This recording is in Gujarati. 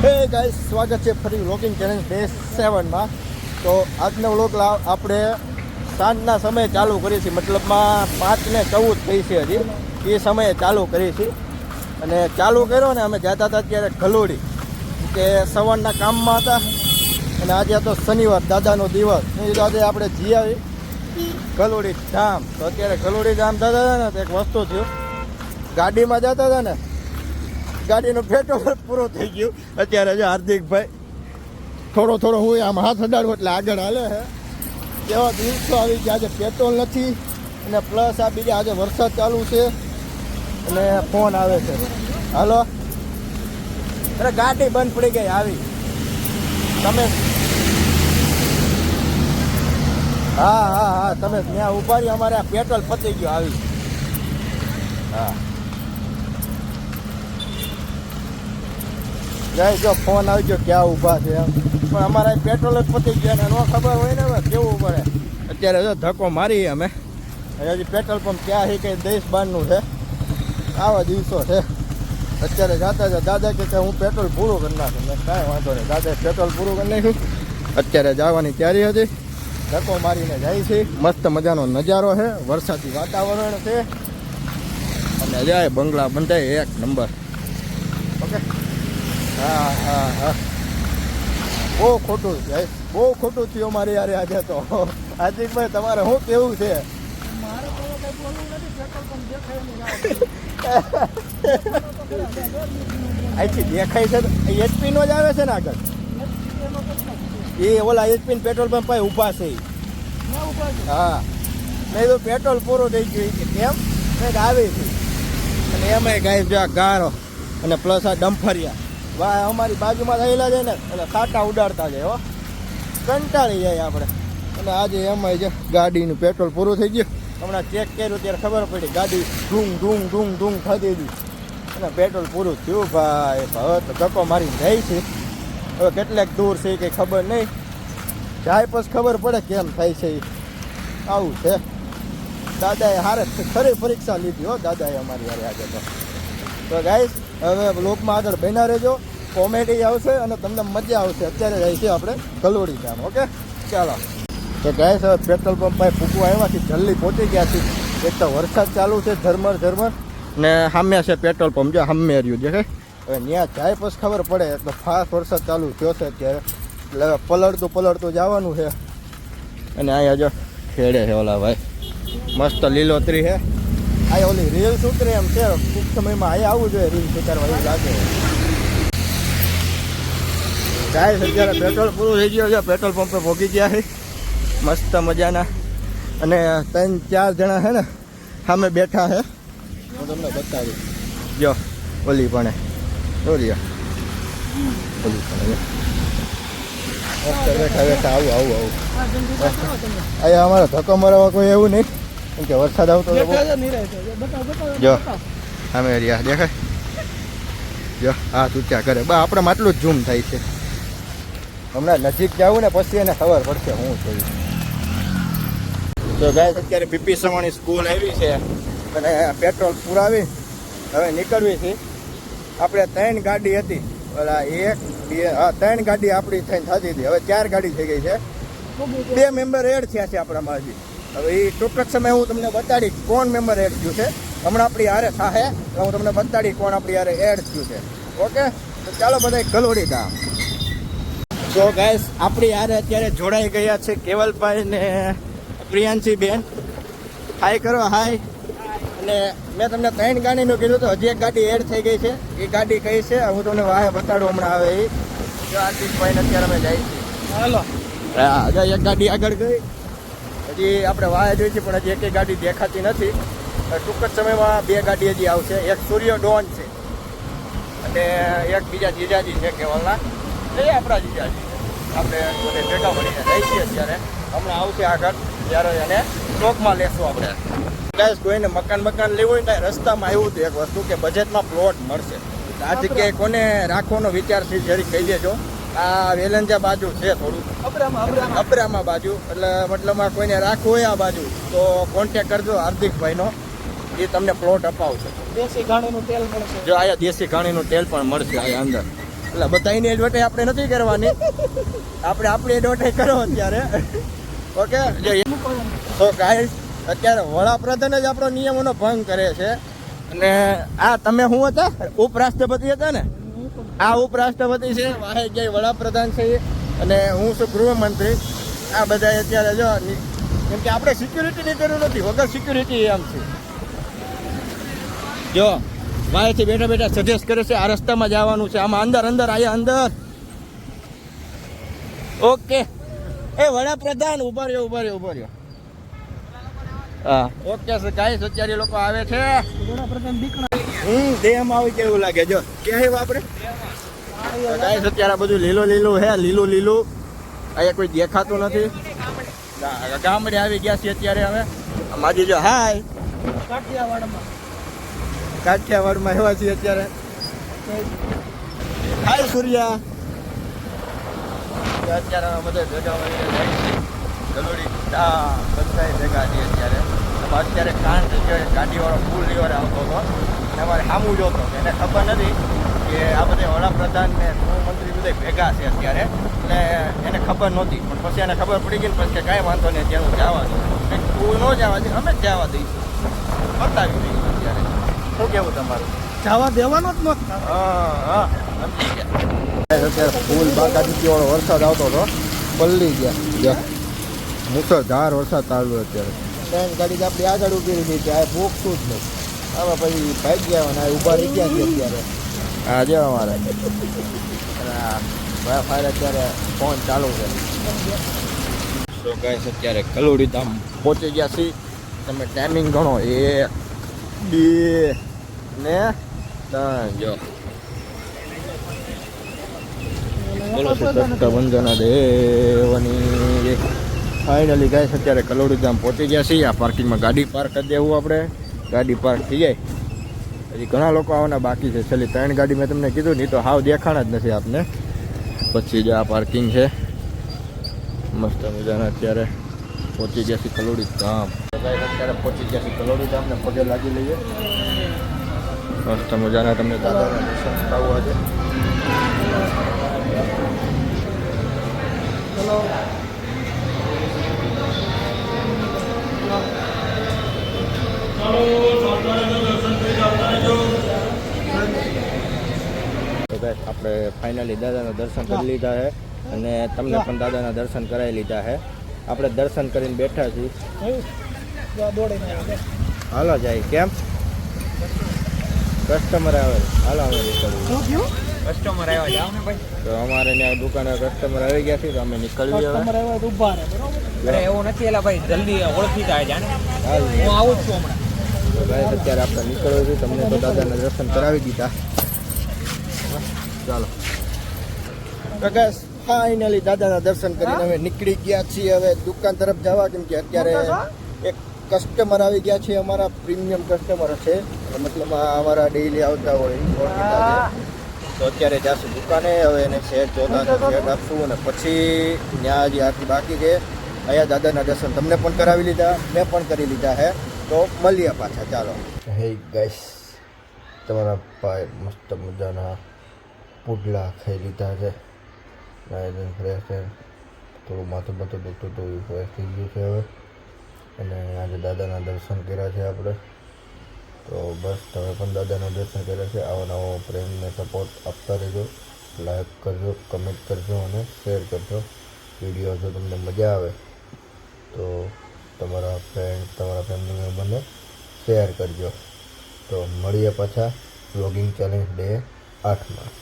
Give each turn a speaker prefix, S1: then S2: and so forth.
S1: હે ગાઈસ, સ્વાગત છે ફરી વ્લોગિંગ ચેનલ ડે 7માં. તો આજનો વ્લોગ આપણે સાંજના સમયે ચાલુ કરીએ છીએ, મતલબમાં 5:14 થઈ છે હજી. એ સમયે ચાલુ કરીએ છીએ અને ચાલુ કર્યો ને અમે જતા હતા ત્યારે ગલોડી કે સવારના કામમાં હતા અને આજે તો શનિવાર દાદાનો દિવસ. આજે આપણે જઈ આવી ગલોડી ધામ. તો અત્યારે ગલોડી ધામ જતા હતા ને તો એક વસ્તુ થયું, ગાડીમાં જતા હતા ને ગાડીનું પેટ્રોલ પૂરું થઈ ગયું. અત્યારે જો હાર્દિકભાઈ થોડો હું આમ હાથ અડાડું એટલે આગળ હાલે છે. કેવા દિવસો આવી ગયા, આજે પેટ્રોલ નથી અને પ્લસ આ બીજા આજે વરસાદ ચાલુ છે અને ફોન આવે છે. હાલો, અરે ગાડી બંધ પડી ગઈ આવી. તમે હા તમે ત્યાં ઉભા રહ્યો, અમારે આ પેટ્રોલ પતી ગયું આવી. હા જાય જો ફોન આવી ગયો ક્યાં ઊભા છે એમ, પણ અમારે પેટ્રોલ જ પતી ગયા ને ન ખબર હોય ને હવે કેવું પડે. અત્યારે જો ધક્કો મારીએ અમે, હજી પેટ્રોલ પંપ ક્યાં છે કંઈ દેશ બહારનું છે. આવા દિવસો છે. અત્યારે જાતા હતા દાદા કે હું પેટ્રોલ પૂરું કરી નાખું. મેં કાંઈ વાંધો નહીં, દાદાએ પેટ્રોલ પૂરું કરી નાખ્યું. અત્યારે જવાની તૈયારી હતી, ધક્કો મારીને જાય છે. મસ્ત મજાનો નજારો છે, વરસાદી વાતાવરણ છે અને જાય બંગલા બંધાય એક નંબર. ઓકે, હા બહુ ખોટું છે, બહુ ખોટું થયું અમારે યાર આજે. તો હાર્દિકભાઈ તમારે શું કેવું છે? અહીંથી દેખાય છે HP નો જ આવે છે ને આગળ, એ ઓલા HP પેટ્રોલ પંપ પાસે ઊભા છે. હા, મેં તો પેટ્રોલ પૂરું થઈ ગયું કે કેમ કંઈક આવી છે. અને એમાંય ગાય જો ગારો અને પ્લસ આ ડમ્ફરિયા વાહ અમારી બાજુમાં થયેલા જાય ને એટલે સાટા ઉડાડતા જાય. હો, કંટાળી જાય આપણે. અને આજે એમાંય છે ગાડીનું પેટ્રોલ પૂરું થઈ ગયું. હમણાં ચેક કર્યું ત્યારે ખબર પડી ગાડી ઢૂંગ થતી હતી અને પેટ્રોલ પૂરું થયું. ભાઈ હવે તો ધક્કો મારીને જાય છે. હવે કેટલાક દૂર છે કંઈ ખબર નહીં, જાય પછી ખબર પડે કેમ થાય છે. આવું છે. દાદાએ હારે ખરી પરીક્ષા લીધી હો દાદાએ અમારી યારે આજે. તો ગાઈસ હવે બ્લોગમાં આગળ બન્યા રહેજો, કોમેડી આવશે અને તમને મજા આવશે. અત્યારે જાય છે આપણે ગલોડી ધામ. ઓકે ચાલો. તો ગાઈસ હવે પેટ્રોલ પંપ પાસે ફૂકવા આવ્યા છે, જલ્દી પહોંચી ગયા છે. એક તો વરસાદ ચાલુ છે ઝરમર ને સામે છે પેટ્રોલ પંપ, જો સામે રહ્યું છે. હવે ત્યાં જાય પછી ખબર પડે. એટલે ફાસ્ટ વરસાદ ચાલુ થયો છે અત્યારે, એટલે હવે પલળતું જવાનું છે. અને અહીંયા જો ખેડે છે ઓલા ભાઈ, મસ્ત લીલોતરી છે. આ ઓલી રીલ્સ ઉતરે એમ છે, ટૂંક સમયમાં અહીંયા આવવું જોઈએ રીલ્સ ઉતારવા એવું લાગે. જાય અત્યારે પેટ્રોલ પૂરું થઈ ગયું છે, પેટ્રોલ પંપે ભોગી ગયા છે મસ્ત મજાના. અને 3-4 જણા છે ને સામે બેઠા છે, હું તમને બતાવી. જો ઓલી પણ ઓલી પણ બેઠા આવું અહીંયા અમારે ધક્કો મરાવવા કોઈ એવું નહીં, કેમ કે વરસાદ આવતો જો અમે રહ્યા દેખાય. જો હા તું ત્યાં કરે બા આપણે આટલું જ ઝૂમ થાય છે. હમણાં નજીક જાવું ને પછી એને ખબર પડશે હું થયું. તો ગાય અત્યારે પીપી સવાણી સ્કૂલ આવી છે અને પેટ્રોલ પુરાવી હવે નીકળવી છે. આપણે 3 ગાડી હતી, ઓલા 1 2 હા 3 ગાડી આપણી થઈને થતી હતી, હવે 4 ગાડી થઈ ગઈ છે. 2 મેમ્બર એડ થયા છે આપણામાં હજી. હવે એ ટૂંક જ સમય હું તમને બતાડી કોણ મેમ્બર એડ થયું છે. હમણાં આપણી હારે થાહે એટલે હું તમને બતાડી કોણ આપણી હારે એડ થયું છે. ઓકે, તો ચાલો બધા ગલોડી ધામ. તો ગાઈસ આપણી હારે અત્યારે જોડાઈ ગયા છે કેવલભાઈ ને પ્રિયાંશી બેન. હાય કરો, હાય. અને મેં તમને 3 ગાડીનું કીધું તો હજી એક ગાડી એડ થઈ ગઈ છે. એ ગાડી કઈ છે હું તમને વાહે બતાડું હમણાં. આવે એ જો આશીષભાઈને અત્યારે અમે જાય છે. હાલો, હા એક ગાડી આગળ ગઈ, હજી આપણે વાહે જોઈ છે પણ હજી એક ગાડી દેખાતી નથી. ટૂંક જ સમયમાં 2 ગાડી હજી આવશે. એક સૂર્ય ડોન છે અને એક બીજા જીજાજી છે કેવલના, એ આપણા જીજાજી. આપણે બધે ભેગા મળીને જઈએ છીએ અત્યારે. હમણાં આવશે આગળ ત્યારે એને ચોકમાં લેશું આપણે. ગાઈસ કોઈને મકાન લેવું હોય ને રસ્તામાં આવ્યું હતું એક વસ્તુ કે બજેટમાં પ્લોટ મળશે. આ જગ્યાએ કોને રાખવાનો વિચાર છે જરી કહી દેજો. આ વેલંજા બાજુ છે થોડું અબરામા બાજુ, એટલે મતલબમાં કોઈને રાખવું હોય આ બાજુ તો કોન્ટેક કરજો હાર્દિકભાઈનો, એ તમને પ્લોટ અપાવશે. દેશી ઘાણીનું તેલ મળશે. જો અહીંયા દેશી ઘાણીનું તેલ પણ મળશે અહીંયા અંદર. એટલે બધાની એડવર્ટાઈઝ આપણે નથી કરવાની, આપણે આપણી એડવર્ટાઈઝ કરો અત્યારે. ઓકે તો ગાઈસ અત્યારે વડાપ્રધાન જ આપણો નિયમોનો ભંગ કરે છે. અને આ તમે શું હતા? ઉપરાષ્ટ્રપતિ હતા ને? આ ઉપરાષ્ટ્રપતિ છે, વાહે જય વડાપ્રધાન છે, અને હું છું ગૃહમંત્રી. આ બધા અત્યારે જો કેમ કે આપણે સિક્યુરિટીની જરૂર નથી, વગર સિક્યુરિટી એમ છે. જો વાહેથી બેઠા બેઠા સજેસ્ટ કરે છે આ રસ્તામાં જવાનું છે, આમાં અંદર અંદર આયા અંદર. ઓકે એ વડાપ્રધાન ઉભા રહ્યો. હા ઓકે સર ગાઈસ અત્યારે લોકો આવે છે. વડાપ્રધાન દેહમાં આવી કેવું લાગે જો ક્યાં વાપરે ગાઈસ અત્યારે બધું લીલું હે, લીલું અહીંયા કોઈ દેખાતું નથી. ગામડે આવી ગયા છીએ અત્યારે અમે. માજી જો હાય કાઠિયાવાડમાં એવા છીએ અત્યારે. હાય સૂર્યા. અત્યારે બધા ભેગા મળીને જાય છે ગલોડી બધા ભેગા છીએ અત્યારે. અત્યારે કાંડ ગાડીવાળો ફૂલ રિવર આવતો હતો અને અમારે સામું જોતો એને ખબર નથી કે આ બધા વડાપ્રધાન ને ગૃહમંત્રી બધા ભેગા છે અત્યારે, એટલે એને ખબર નહોતી. પણ પછી એને ખબર પડી ગઈ ને પછી કાંઈ વાંધો નહીં, અત્યારે હું જવા દઉં. તું ન જવા દે, અમે જ જવા દઈશું, બતાવી દઈશું અત્યારે. શું કેવું તમારું? જવા દેવાનો જ નથી. હા સમજી ગયા. અત્યારે ફૂલ બાકાદીવાળો વરસાદ આવતો હતો, પલળી ગયા. મુસળધાર વરસાદ ચાલુ અત્યારે. ટ્રેન ગાડી આપણી આગળ ઊભી રહી છે, આ ભૂખતું જ નહીં. આમાં પછી ભાઈ ગયા અને ઊભા રહી ગયા છે અત્યારે. હા જો અમારે ફાયર અત્યારે ફોન ચાલુ છે. તો ગાઈસ અત્યારે કલોડી ધામ પહોંચી ગયા છીએ. તમે ટાઈમિંગ ગણો 1 2 ને 3 જો બોલો વંદના દેવની. ફાઇનલી ગાઈસ અત્યારે કલોડી ધામ પહોંચી ગયા છીએ. આ પાર્કિંગમાં ગાડી પાર્ક કરી દેવું આપણે. ગાડી પાર્ક થઈ જાય. હજી ઘણા લોકો આવવાના બાકી છે. છેલ્લી 3 ગાડી મેં તમને કીધું નહીં તો હાવ દેખાણા જ નથી આપને. પછી જો આ પાર્કિંગ છે મસ્ત મજાના. અત્યારે પહોંચી ગયા છીએ કલોડી ધામ. અત્યારે પહોંચી ગયા છીએ કલોડી ધામ ને પગે લાગી લઈએ. મસ્ત મજાના તમને દાદાના દર્શન કરાવવા છે. ચલો આપણે ફાઇનલી દાદાના દર્શન કરી લીધા છે અને તમને પણ દાદાના દર્શન કરાવી લીધા છે. આપણે દર્શન કરીને બેઠા છીએ. હાલો જાય કેમ કસ્ટમર આવે? હાલો અમે નીકળ્યું. કસ્ટમર આવ્યા જાવ ને ભાઈ. તો અમારે ત્યાં દુકાને કસ્ટમર આવી ગયા છે તો અમે નીકળીએ. કસ્ટમર આવ્યા તો ઊભા રહે બરોબર. અરે એવું નથી એલા ભાઈ, જલ્દી ઓળખી જાય જાણે. હું આવું જ છું હમણાં. તો ભાઈ અત્યારે આપણે નીકળ્યો છું. તમને તો દાદાના દર્શન કરાવી દીધા. ચાલો તો ગાઈસ ફાઇનલી દાદાના દર્શન કરીને અમે નીકળી ગયા છીએ હવે દુકાન તરફ જવા. કેમ કે અત્યારે એક કસ્ટમર આવી ગયા છે, અમારા પ્રીમિયમ કસ્ટમર છે, મતલબ અમારા ડેઈલી આવતા હોય તો અત્યારે જશું દુકાને. હવે એને શેર ચોદાનો શેર આપશું અને પછી ત્યાં હજી આટલી બાકી છે. અહીંયા દાદાના દર્શન તમને પણ કરાવી લીધા, મેં પણ કરી લીધા હે. તો મળીએ પાછા. ચાલો. હે ગાઈસ તમારા ભાઈ મસ્ત મજાના પુડલા ખાઈ લીધા છે. ફ્રેશ છે. થોડું માથું બાથું દુખતું હતું એ ફ્રેશ થઈ ગયું છે હવે. અને આજે દાદાના દર્શન કર્યા છે આપણે. તો બસ તમે પણ દાદાના દર્શન કર્યા છે. આવો નવો પ્રેમને સપોર્ટ આપતા રહેજો. લાઈક કરજો, કમેન્ટ કરજો અને શેર કરજો. વિડીયો જો તમને મજા આવે તો તમારા ફ્રેન્ડ, તમારા ફેમિલી મેમ્બરને શેર કરજો. તો મળીએ પાછા વ્લોગિંગ ચેલેન્જ ડે 8માં.